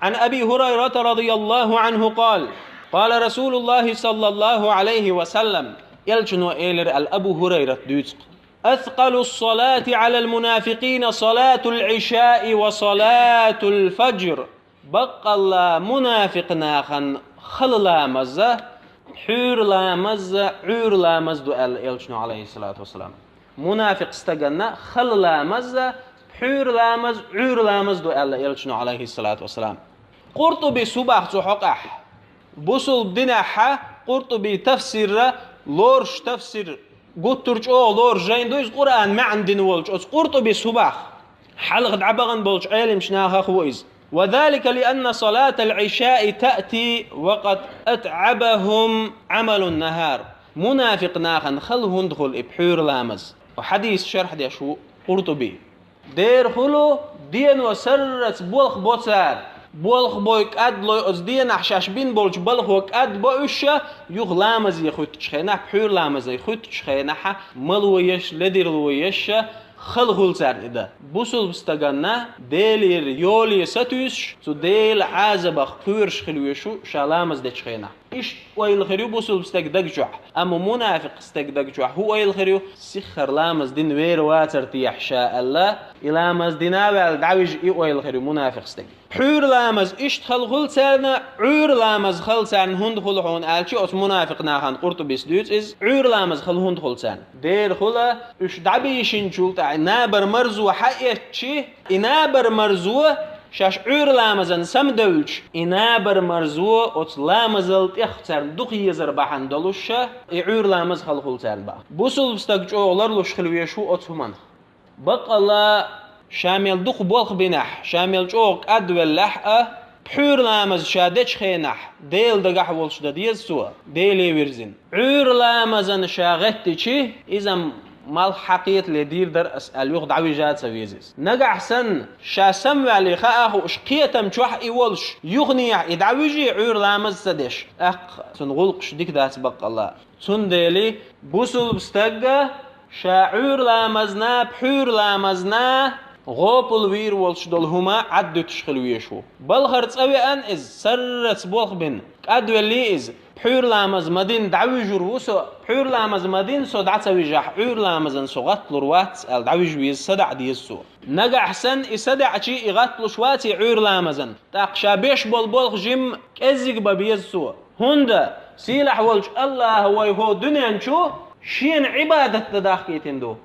عن أبي هريرة رضي الله عنه قال قال رسول الله صلى الله عليه وسلم يلجنو إيلر الأبو هريرة دوتق أثقل الصلاة على المنافقين صلاة العشاء وصلاة الفجر بق الله منافق ناخن خل لامزة حور لامزة عور لامز يلجنو عليه الصلاة والسلام منافق استجنا خل لامزة حور لامز عور لامز يلجنو عليه الصلاة والسلام قرطبي صباح حقح بوصل دينها قرطبي تفسير لورش تفسير قلت ترجع لور جين دويز قرآن ما عندنا ولج قرطبي صباح حلق دعبغن بولج عالم شناها خويز وذلك لأن صلاة العشاء تأتي وقد أتعبهم عمل النهار منافق ناخن خلهم دخل بحور لامز وحديث شرح دي شو قرطبي دير خلو دين وسرت بولخ بوتسار بولخ بويك أد لو أزدين أحشاش بين بولج بولخ وك أد بوشة يخ لامز يخوت تشخينا بحور لامز يخوت تشخينا ملويش لديرلويش خلخل سر إذا بوصل بستجنا ديل يولي ستوش تو ديل عازبخ بورش خلويشو شلامز دتشخينا إيش ويلخريو بوصل بستجدق جوع أما منافق استجدق جوع هو يلخريو سخر لامز دين وير واتر تيحشاء الله إلامز دينابل دعوج إيه ويلخريو منافق استج حور لامز إيش خلخل سرنا عور لامز خل سرن هند خلهون ألشي أس منافق ناخن قرطبي سدوت إز عور لامز خل هند خل سرن دير خلا إيش دعبيشين شولت نابر مرزو حقيقتشي إنابر مرزو شاش عور لامزن سمدوج إنابر مرزو أت لامزلت يختار دقي يزربحن دلوشة عور لامز خلخل سرن با بوصل بستجو أولر لوش خلويشو أتهمن بق الله شامل دق بولخ بنح شامل جوق أدول لحقة بحور لامز شادش خينح ديل دقح ولش ديز سوا ديلي ويرزن عور لامزن شاغتشي إذا مال حقيقة لدير در أسأل يوخ دعوي جات سويزيس نجح سن شاسم علي خاخ وشقيتم شوح إيولش يغني يدعويجي عور لامز سدش تنغلقش ديك دات بق الله تندلي بوسل بستجة شاعور لامزنا بحور لامزنا غوبل وير ولش دلهما عدو تشخلويشو بالخرط أوي أن إز سرت بولخ بن أدو اللي إز بحور لامز مدين دعوي جروسو بحور لامز مدين سو دعت ويجح عور لامزن سو غطل روات دعوي جويز صدع ديسو نجا حسن يصدع شيء يغطل شواتي عور لامزن تاقشا بيش بولخ جيم كزيق ببيزسو هندا سيلح ولش الله هو دنيا نشو شين عبادة تداخيتين دو